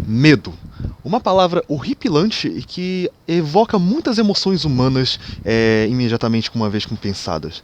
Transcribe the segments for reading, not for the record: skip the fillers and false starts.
Medo. Uma palavra horripilante e que evoca muitas emoções humanas imediatamente uma vez pensadas.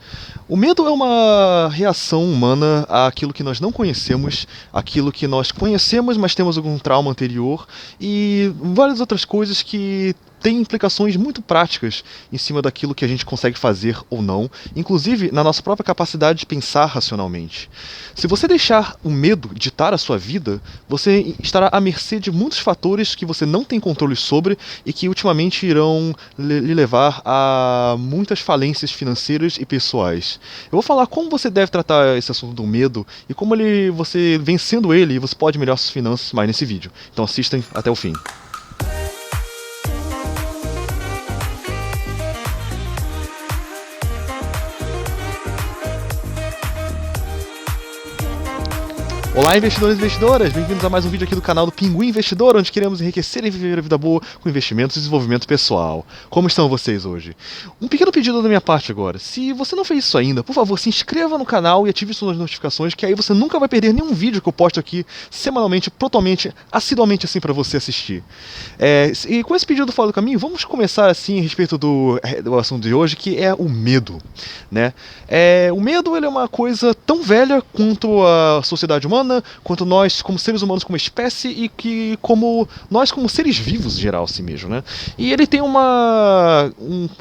O medo é uma reação humana àquilo que nós não conhecemos, àquilo que nós conhecemos, mas temos algum trauma anterior e várias outras coisas que tem implicações muito práticas em cima daquilo que a gente consegue fazer ou não, inclusive na nossa própria capacidade de pensar racionalmente. Se você deixar o medo ditar a sua vida, você estará à mercê de muitos fatores que você não tem controle sobre e que ultimamente irão lhe levar a muitas falências financeiras e pessoais. Eu vou falar como você deve tratar esse assunto do medo e como você vencendo ele, você pode melhorar suas finanças mais nesse vídeo. Então assistam até o fim. Olá, investidores e investidoras! Bem-vindos a mais um vídeo aqui do canal do Pinguim Investidor, onde queremos enriquecer e viver a vida boa com investimentos e desenvolvimento pessoal. Como estão vocês hoje? Um pequeno pedido da minha parte agora. Se você não fez isso ainda, por favor, se inscreva no canal e ative suas notificações, que aí você nunca vai perder nenhum vídeo que eu posto aqui semanalmente, totalmente, assiduamente assim para você assistir. E com esse pedido fora do caminho, vamos começar assim a respeito do assunto de hoje, que é o medo, né? O medo ele é uma coisa tão velha quanto a sociedade humana, quanto nós como seres humanos como espécie e que como nós como seres vivos em geral assim mesmo, né? E ele tem uma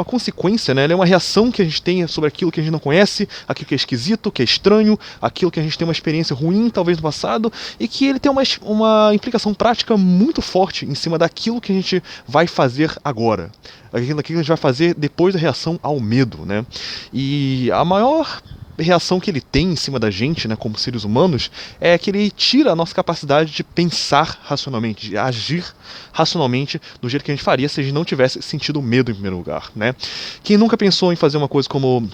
consequência, né? Ele é uma reação que a gente tem sobre aquilo que a gente não conhece, aquilo que é esquisito, que é estranho, aquilo que a gente tem uma experiência ruim talvez no passado e que ele tem uma implicação prática muito forte em cima daquilo que a gente vai fazer agora. Aquilo que a gente vai fazer depois da reação ao medo, né? E a maior reação que ele tem em cima da gente, né, como seres humanos, é que ele tira a nossa capacidade de pensar racionalmente, de agir racionalmente do jeito que a gente faria se a gente não tivesse sentido medo em primeiro lugar, né? Quem nunca pensou em fazer uma coisa como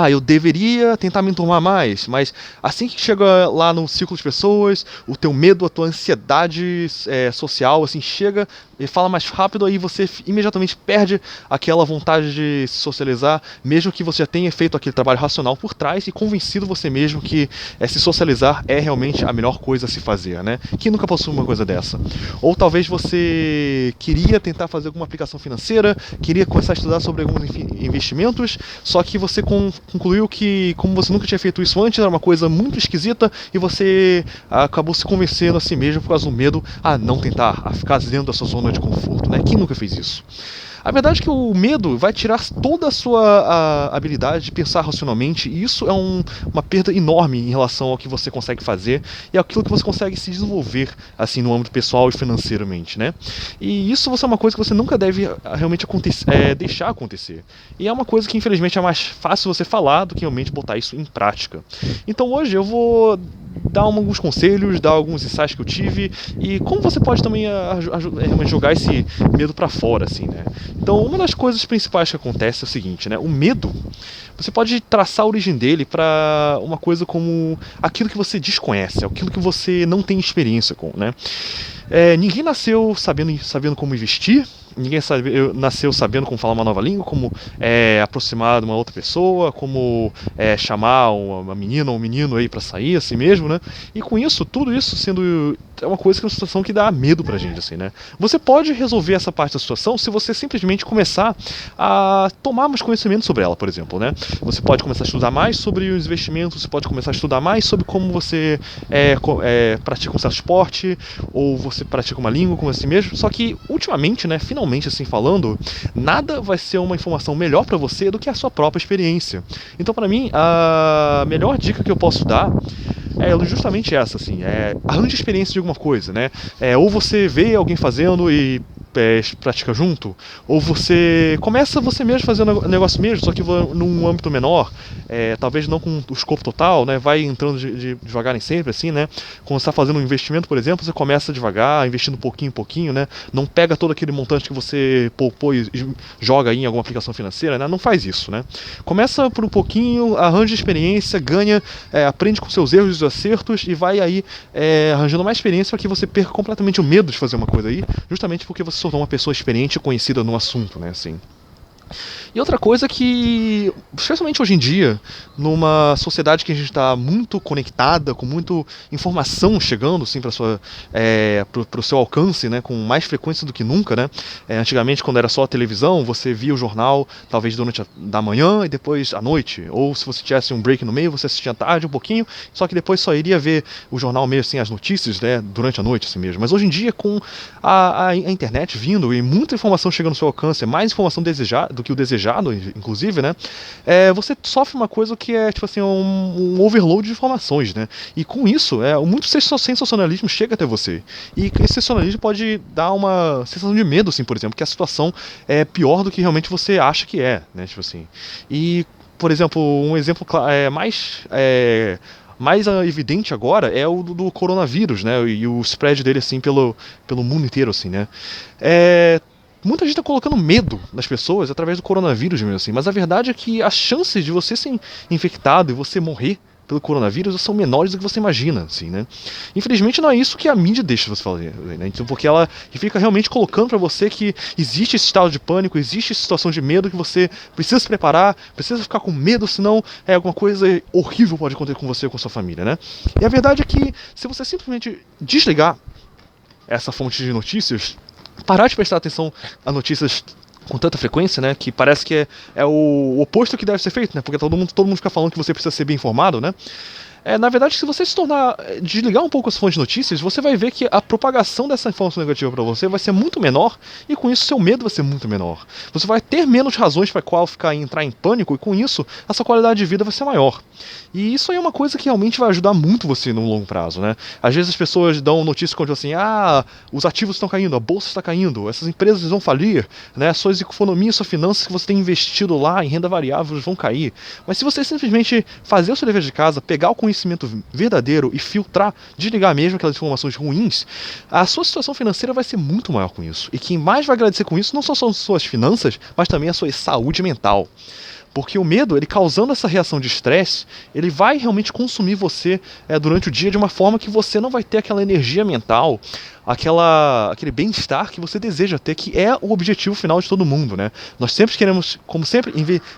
eu deveria tentar me enturmar mais, mas assim que chega lá no círculo de pessoas, o teu medo, a tua ansiedade social, assim, chega e fala mais rápido, aí você imediatamente perde aquela vontade de se socializar, mesmo que você já tenha feito aquele trabalho racional por trás e convencido você mesmo que se socializar é realmente a melhor coisa a se fazer, né? Quem nunca passou uma coisa dessa? Ou talvez você queria tentar fazer alguma aplicação financeira, queria começar a estudar sobre alguns investimentos, só que você concluiu que, como você nunca tinha feito isso antes, era uma coisa muito esquisita e você acabou se convencendo a si mesmo por causa do medo a não tentar, a ficar dentro da sua zona de conforto, né? Quem nunca fez isso? A verdade é que o medo vai tirar toda a sua habilidade de pensar racionalmente, e isso é uma perda enorme em relação ao que você consegue fazer e aquilo que você consegue se desenvolver assim no âmbito pessoal e financeiramente, né? E isso é uma coisa que você nunca deve realmente deixar acontecer. E é uma coisa que infelizmente é mais fácil você falar do que realmente botar isso em prática. Então hoje eu vou dar alguns conselhos, dar alguns insights que eu tive e como você pode também jogar esse medo pra fora, assim, né? Então, uma das coisas principais que acontece é o seguinte, né? O medo, você pode traçar a origem dele para uma coisa como aquilo que você desconhece, aquilo que você não tem experiência com, né? Ninguém nasceu sabendo como investir, ninguém nasceu sabendo como falar uma nova língua, como aproximar de uma outra pessoa, como chamar uma menina ou um menino aí pra sair, assim mesmo, né? E com isso, tudo isso sendo uma coisa que é uma situação que dá medo pra gente, assim, né? Você pode resolver essa parte da situação se você simplesmente começar a tomar mais conhecimento sobre ela, por exemplo, né? Você pode começar a estudar mais sobre os investimentos, você pode começar a estudar mais sobre como você pratica um certo esporte, ou você pratica uma língua, como assim mesmo. Só que, ultimamente, né, finalmente assim falando, nada vai ser uma informação melhor pra você do que a sua própria experiência. Então, pra mim, a melhor dica que eu posso dar é justamente essa, assim, arranje experiência de alguma coisa, né? Ou você vê alguém fazendo e pratica junto, ou você começa você mesmo fazendo o negócio mesmo, só que num âmbito menor, talvez não com o escopo total, né? Vai entrando devagar em sempre, assim, né? Quando você está fazendo um investimento, por exemplo, você começa devagar, investindo pouquinho em pouquinho, né? Não pega todo aquele montante que você poupou e joga aí em alguma aplicação financeira, né? Não faz isso, né? Começa por um pouquinho, arranja experiência, ganha, aprende com seus erros e os acertos e vai aí arranjando mais experiência para que você perca completamente o medo de fazer uma coisa aí, justamente porque você se tornou uma pessoa experiente e conhecida no assunto, né, assim. E outra coisa que, especialmente hoje em dia, numa sociedade que a gente está muito conectada, com muita informação chegando assim, para o seu alcance, né, com mais frequência do que nunca, né? Antigamente, quando era só a televisão, você via o jornal talvez durante da manhã e depois à noite. Ou se você tivesse um break no meio, você assistia à tarde um pouquinho, só que depois só iria ver o jornal mesmo, assim, as notícias, né, durante a noite assim mesmo. Mas hoje em dia, com a internet vindo e muita informação chegando no seu alcance, mais informação desejada do que o desejado, inclusive, né? Você sofre uma coisa que é tipo assim um overload de informações, né? E com isso, muito sensacionalismo chega até você. E esse sensacionalismo pode dar uma sensação de medo, assim, por exemplo, que a situação é pior do que realmente você acha que é, né? Tipo assim. E, por exemplo, um exemplo mais evidente agora é o do coronavírus, né? E o spread dele, assim, pelo mundo inteiro, assim, né? Muita gente está colocando medo nas pessoas através do coronavírus mesmo, assim. Mas a verdade é que as chances de você ser infectado e você morrer pelo coronavírus são menores do que você imagina, assim, né? Infelizmente não é isso que a mídia deixa você fazer, né? Então, porque ela fica realmente colocando para você que existe esse estado de pânico, existe essa situação de medo que você precisa se preparar, precisa ficar com medo, senão alguma coisa horrível pode acontecer com você ou com a sua família, né? E a verdade é que se você simplesmente desligar essa fonte de notícias, parar de prestar atenção a notícias com tanta frequência, né, que parece que é o oposto que deve ser feito, né, porque todo mundo fica falando que você precisa ser bem informado, né. Na verdade, se você desligar um pouco as fontes de notícias, você vai ver que a propagação dessa informação negativa para você vai ser muito menor e com isso seu medo vai ser muito menor. Você vai ter menos razões para qual entrar em pânico e com isso a sua qualidade de vida vai ser maior. E isso aí é uma coisa que realmente vai ajudar muito você no longo prazo, né? Às vezes as pessoas dão notícias como assim, os ativos estão caindo, a bolsa está caindo, essas empresas vão falir, né? Suas economias, suas finanças que você tem investido lá em renda variável vão cair. Mas se você simplesmente fazer o seu dever de casa, pegar o conhecimento verdadeiro e filtrar, desligar mesmo aquelas informações ruins, a sua situação financeira vai ser muito maior com isso. E quem mais vai agradecer com isso não só são suas finanças, mas também a sua saúde mental. Porque o medo, ele causando essa reação de estresse, ele vai realmente consumir você durante o dia de uma forma que você não vai ter aquela energia mental, aquele bem-estar que você deseja ter, que é o objetivo final de todo mundo, né? Nós sempre queremos, como sempre,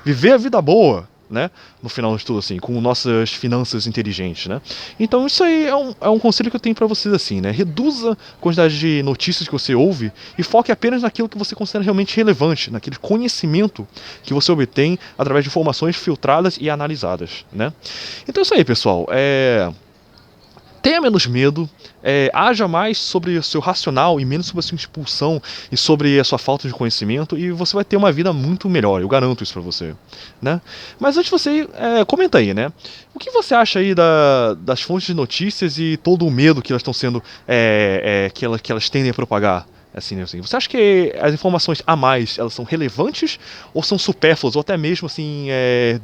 viver a vida boa, né? No final de tudo, assim, com nossas finanças inteligentes, né? Então isso aí é um conselho que eu tenho pra vocês, assim, né? Reduza a quantidade de notícias que você ouve e foque apenas naquilo que você considera realmente relevante, naquele conhecimento que você obtém através de informações filtradas e analisadas, né? Então é isso aí, pessoal. Tenha menos medo, haja mais sobre o seu racional e menos sobre a sua expulsão e sobre a sua falta de conhecimento e você vai ter uma vida muito melhor, eu garanto isso pra você, né? Mas antes de você ir, comenta aí, né? O que você acha aí das fontes de notícias e todo o medo que elas estão sendo, que elas tendem a propagar? Assim, você acha que as informações a mais, elas são relevantes ou são supérfluas ou até mesmo assim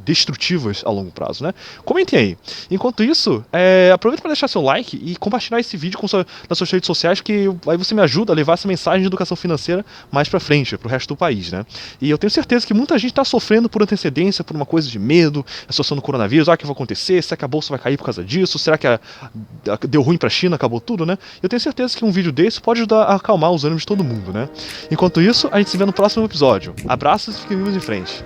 destrutivas a longo prazo, né? Comentem aí. Enquanto isso, aproveita para deixar seu like e compartilhar esse vídeo nas suas redes sociais, que aí você me ajuda a levar essa mensagem de educação financeira mais para frente, para o resto do país, né? E eu tenho certeza que muita gente está sofrendo por antecedência, por uma coisa de medo, a situação do coronavírus, o que vai acontecer, será que a bolsa vai cair por causa disso, será que deu ruim para a China, acabou tudo, né? Eu tenho certeza que um vídeo desse pode ajudar a acalmar os ânimos de todo mundo, né? Enquanto isso, a gente se vê no próximo episódio. Abraços e fiquem vivos em frente.